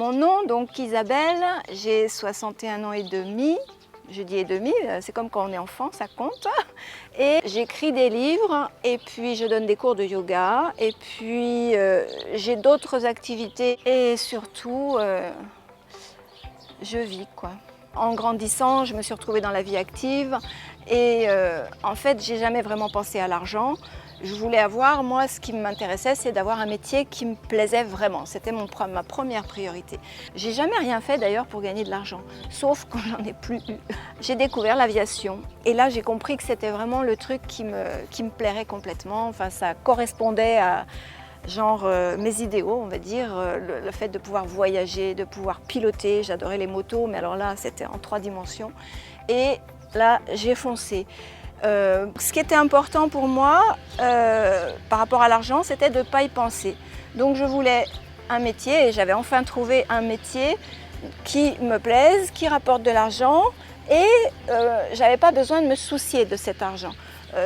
Mon nom, donc Isabelle, j'ai 61 ans et demi. Je dis et demi, c'est comme quand on est enfant, ça compte. Et j'écris des livres et puis je donne des cours de yoga et puis j'ai d'autres activités et surtout je vis quoi. En grandissant, je me suis retrouvée dans la vie active et en fait, j'ai jamais vraiment pensé à l'argent. Je voulais avoir, moi, ce qui m'intéressait, c'est d'avoir un métier qui me plaisait vraiment. C'était ma première priorité. J'ai jamais rien fait d'ailleurs pour gagner de l'argent, sauf quand j'en ai plus eu. J'ai découvert l'aviation et là, j'ai compris que c'était vraiment le truc qui me plairait complètement. Enfin, ça correspondait à genre mes idéaux, on va dire, le fait de pouvoir voyager, de pouvoir piloter. J'adorais les motos, mais alors là, c'était en 3 dimensions. Et là, j'ai foncé. Ce qui était important pour moi par rapport à l'argent, c'était de ne pas y penser. Donc je voulais un métier et j'avais enfin trouvé un métier qui me plaise, qui rapporte de l'argent et je n'avais pas besoin de me soucier de cet argent.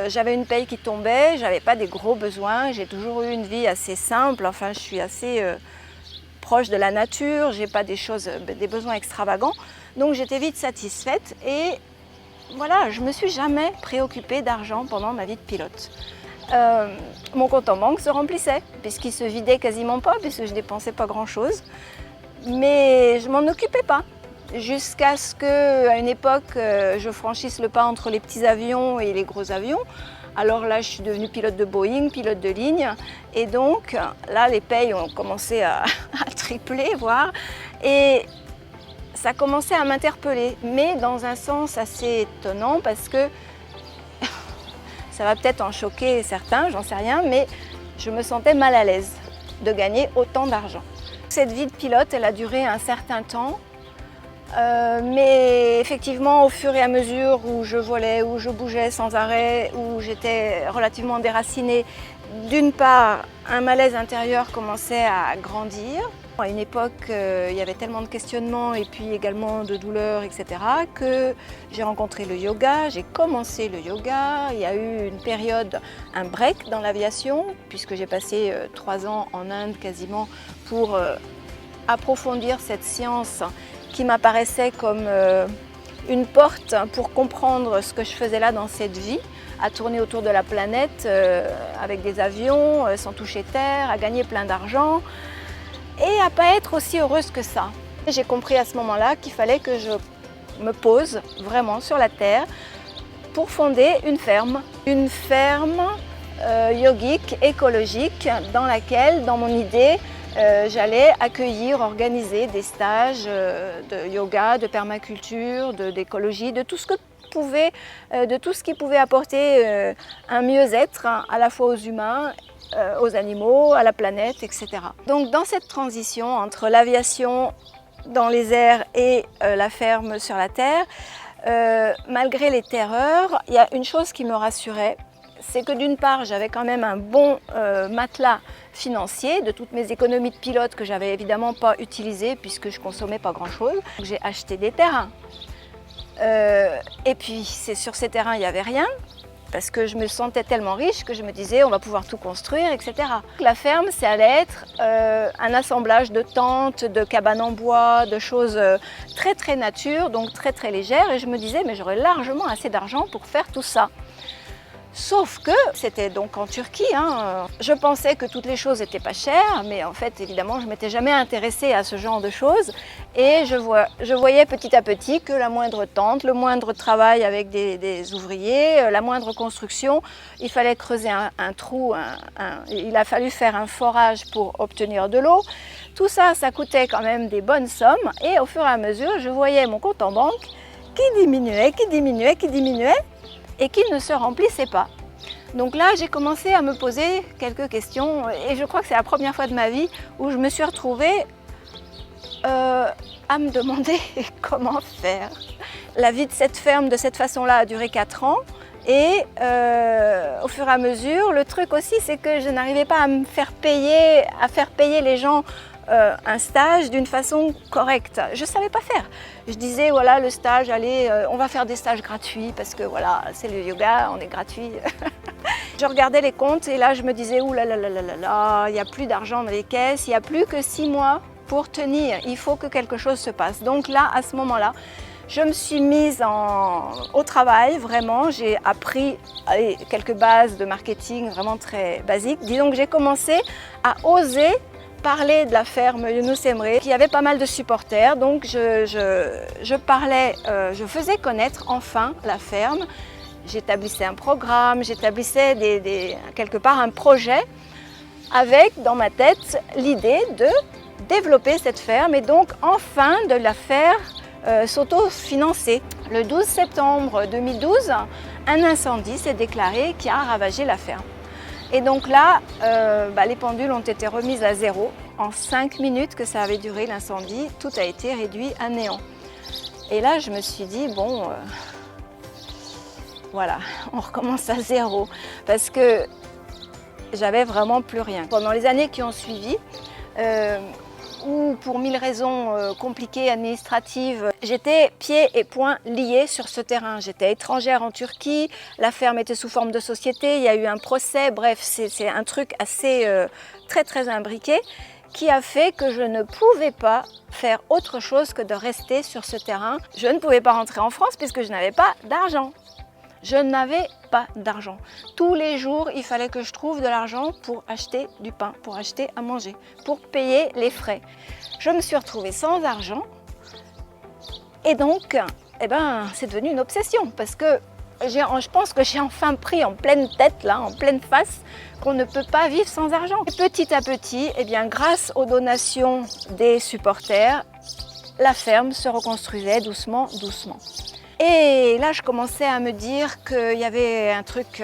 J'avais une paye qui tombait, je n'avais pas des gros besoins, j'ai toujours eu une vie assez simple, enfin je suis assez proche de la nature, je n'ai pas des besoins extravagants, donc j'étais vite satisfaite et voilà, je ne me suis jamais préoccupée d'argent pendant ma vie de pilote. Mon compte en banque se remplissait, puisqu'il se vidait quasiment pas, puisque je ne dépensais pas grand-chose. Mais je ne m'en occupais pas, jusqu'à ce qu'à une époque, je franchisse le pas entre les petits avions et les gros avions. Alors là, je suis devenue pilote de Boeing, pilote de ligne. Et donc, là, les payes ont commencé à tripler, voire. Et ça commençait à m'interpeller, mais dans un sens assez étonnant parce que ça va peut-être en choquer certains, j'en sais rien, mais je me sentais mal à l'aise de gagner autant d'argent. Cette vie de pilote, elle a duré un certain temps, mais effectivement, au fur et à mesure où je volais, où je bougeais sans arrêt, où j'étais relativement déracinée, d'une part, un malaise intérieur commençait à grandir. À une époque, il y avait tellement de questionnements et puis également de douleurs, etc., que j'ai rencontré le yoga, j'ai commencé le yoga. Il y a eu une période, un break dans l'aviation, puisque j'ai passé 3 ans en Inde quasiment pour approfondir cette science qui m'apparaissait comme une porte pour comprendre ce que je faisais là dans cette vie, à tourner autour de la planète avec des avions, sans toucher terre, à gagner plein d'argent. Et à ne pas être aussi heureuse que ça. J'ai compris à ce moment-là qu'il fallait que je me pose vraiment sur la terre pour fonder une ferme yogique, écologique, dans laquelle, dans mon idée, j'allais accueillir, organiser des stages de yoga, de permaculture, d'écologie, de tout ce qui pouvait apporter un mieux-être à la fois aux humains, aux animaux, à la planète, etc. Donc dans cette transition entre l'aviation dans les airs et la ferme sur la terre, malgré les terreurs, il y a une chose qui me rassurait, c'est que d'une part j'avais quand même un bon matelas financier de toutes mes économies de pilote que j'avais évidemment pas utilisées puisque je consommais pas grand-chose. J'ai acheté des terrains et puis sur ces terrains il n'y avait rien. Parce que je me sentais tellement riche que je me disais on va pouvoir tout construire, etc. La ferme, ça allait être un assemblage de tentes, de cabanes en bois, de choses très très nature, donc très très légères. Et je me disais mais j'aurais largement assez d'argent pour faire tout ça. Sauf que c'était donc en Turquie, je pensais que toutes les choses n'étaient pas chères, mais en fait évidemment je ne m'étais jamais intéressée à ce genre de choses et je voyais petit à petit que la moindre tente, le moindre travail avec des ouvriers, la moindre construction, il fallait creuser un trou, il a fallu faire un forage pour obtenir de l'eau. Tout ça, ça coûtait quand même des bonnes sommes et au fur et à mesure je voyais mon compte en banque qui diminuait et qui ne se remplissait pas. Donc là, j'ai commencé à me poser quelques questions et je crois que c'est la première fois de ma vie où je me suis retrouvée à me demander comment faire. La vie de cette ferme de cette façon-là a duré 4 ans et au fur et à mesure, le truc aussi, c'est que je n'arrivais pas à faire payer les gens un stage d'une façon correcte. Je ne savais pas faire. Je disais, voilà, le stage, allez, on va faire des stages gratuits parce que voilà, c'est le yoga, on est gratuit. Je regardais les comptes et là, je me disais, ouh là là là là là là, il n'y a plus d'argent dans les caisses, il n'y a plus que 6 mois pour tenir, il faut que quelque chose se passe. Donc là, à ce moment-là, je me suis mise au travail, vraiment. J'ai appris quelques bases de marketing vraiment très basiques. Disons que j'ai commencé à oser parler de la ferme Younous Emre, qui avait pas mal de supporters. Donc je parlais, je faisais connaître enfin la ferme. J'établissais un programme, j'établissais quelque part un projet avec dans ma tête l'idée de développer cette ferme et donc enfin de la faire s'autofinancer. Le 12 septembre 2012, un incendie s'est déclaré qui a ravagé la ferme. Et donc là, les pendules ont été remises à zéro. En 5 minutes que ça avait duré l'incendie, tout a été réduit à néant. Et là, je me suis dit, bon, voilà, on recommence à zéro. Parce que j'avais vraiment plus rien. Pendant les années qui ont suivi, ou pour 1000 raisons compliquées, administratives, j'étais pieds et poings liés sur ce terrain. J'étais étrangère en Turquie, la ferme était sous forme de société, il y a eu un procès, bref, c'est un truc assez très imbriqué qui a fait que je ne pouvais pas faire autre chose que de rester sur ce terrain. Je ne pouvais pas rentrer en France puisque je n'avais pas d'argent. Je n'avais pas d'argent. Tous les jours, il fallait que je trouve de l'argent pour acheter du pain, pour acheter à manger, pour payer les frais. Je me suis retrouvée sans argent et donc, c'est devenu une obsession parce que je pense que j'ai enfin pris en pleine tête, là, en pleine face, qu'on ne peut pas vivre sans argent. Et petit à petit, grâce aux donations des supporters, la ferme se reconstruisait doucement. Et là, je commençais à me dire qu'il y avait un truc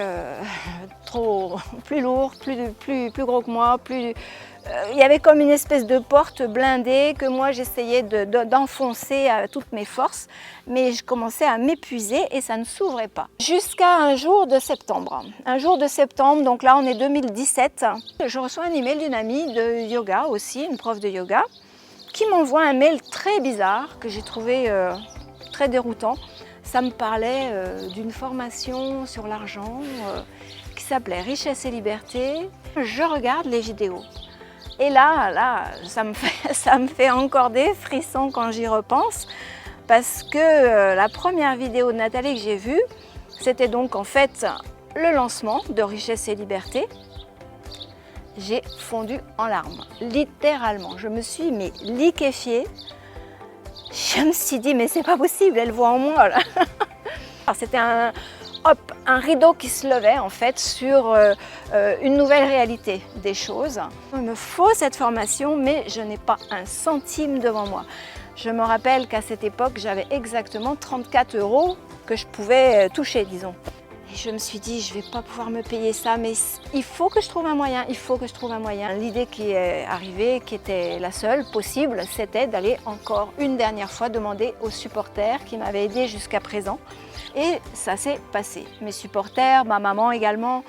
plus lourd, plus gros que moi, il y avait comme une espèce de porte blindée que moi j'essayais d'enfoncer à toutes mes forces, mais je commençais à m'épuiser et ça ne s'ouvrait pas. Jusqu'à un jour de septembre. Un jour de septembre, donc là on est 2017, je reçois un email d'une amie de yoga aussi, une prof de yoga, qui m'envoie un mail très bizarre que j'ai trouvé très déroutant. Ça me parlait d'une formation sur l'argent qui s'appelait Richesse et Liberté. Je regarde les vidéos. Et là, ça me fait encore des frissons quand j'y repense. Parce que la première vidéo de Nathalie que j'ai vue, c'était donc en fait le lancement de Richesse et Liberté. J'ai fondu en larmes, littéralement. Je me suis liquéfiée. Je me suis dit, mais c'est pas possible, elle voit en moi là. C'était un rideau qui se levait en fait sur une nouvelle réalité des choses. Il me faut cette formation, mais je n'ai pas un centime devant moi. Je me rappelle qu'à cette époque, j'avais exactement 34 € que je pouvais toucher, disons. Et je me suis dit, je ne vais pas pouvoir me payer ça, mais il faut que je trouve un moyen, L'idée qui est arrivée, qui était la seule possible, c'était d'aller encore une dernière fois demander aux supporters qui m'avaient aidé jusqu'à présent. Et ça s'est passé. Mes supporters, ma maman également,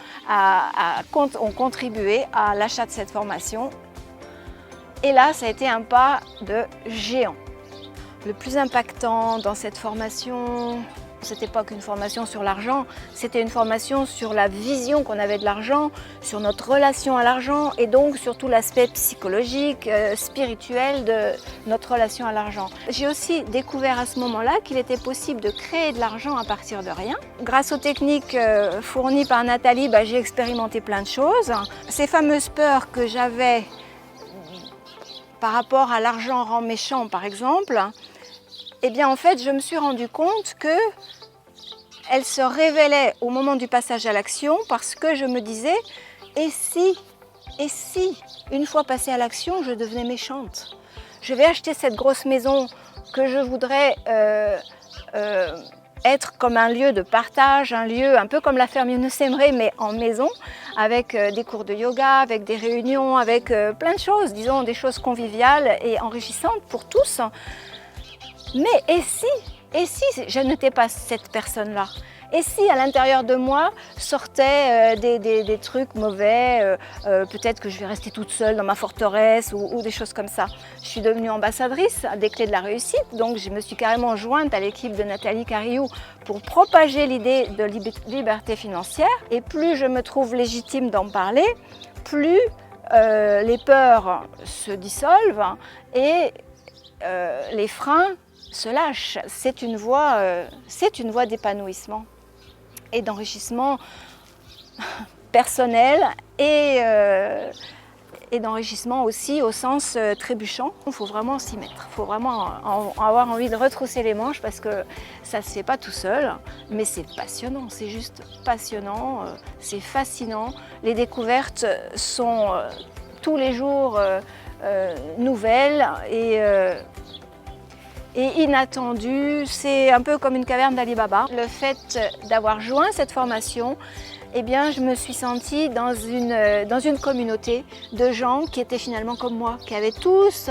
ont contribué à l'achat de cette formation. Et là, ça a été un pas de géant. Le plus impactant dans cette formation, c'était pas qu'une formation sur l'argent, c'était une formation sur la vision qu'on avait de l'argent, sur notre relation à l'argent et donc sur tout l'aspect psychologique, spirituel de notre relation à l'argent. J'ai aussi découvert à ce moment-là qu'il était possible de créer de l'argent à partir de rien. Grâce aux techniques fournies par Nathalie, j'ai expérimenté plein de choses. Ces fameuses peurs que j'avais par rapport à l'argent rend méchant, par exemple, en fait, je me suis rendu compte qu'elle se révélait au moment du passage à l'action parce que je me disais, et si, une fois passée à l'action, je devenais méchante? Je vais acheter cette grosse maison que je voudrais être comme un lieu de partage, un lieu un peu comme la ferme Younous Emre, mais en maison, avec des cours de yoga, avec des réunions, avec plein de choses, disons des choses conviviales et enrichissantes pour tous. Mais et si je n'étais pas cette personne-là? Et si à l'intérieur de moi sortaient des trucs mauvais, peut-être que je vais rester toute seule dans ma forteresse ou des choses comme ça. Je suis devenue ambassadrice des Clés de la Réussite, donc je me suis carrément jointe à l'équipe de Nathalie Cariou pour propager l'idée de liberté financière. Et plus je me trouve légitime d'en parler, plus les peurs se dissolvent et les freins se lâchent. C'est une voie d'épanouissement et d'enrichissement personnel et d'enrichissement aussi au sens trébuchant. Il faut vraiment s'y mettre, il faut vraiment avoir envie de retrousser les manches parce que ça ne se fait pas tout seul, mais c'est passionnant, c'est juste passionnant, c'est fascinant. Les découvertes sont tous les jours nouvelles et inattendues. C'est un peu comme une caverne d'Ali Baba. Le fait d'avoir joint cette formation, eh bien, je me suis sentie dans une communauté de gens qui étaient finalement comme moi, qui avaient tous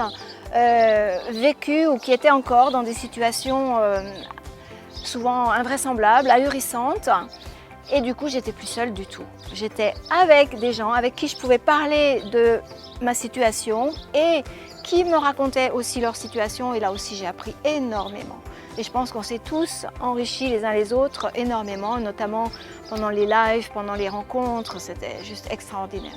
vécu ou qui étaient encore dans des situations souvent invraisemblables, ahurissantes. Et du coup, j'étais plus seule du tout. J'étais avec des gens avec qui je pouvais parler de ma situation et qui me racontaient aussi leur situation. Et là aussi, j'ai appris énormément. Et je pense qu'on s'est tous enrichis les uns les autres énormément, notamment pendant les lives, pendant les rencontres. C'était juste extraordinaire.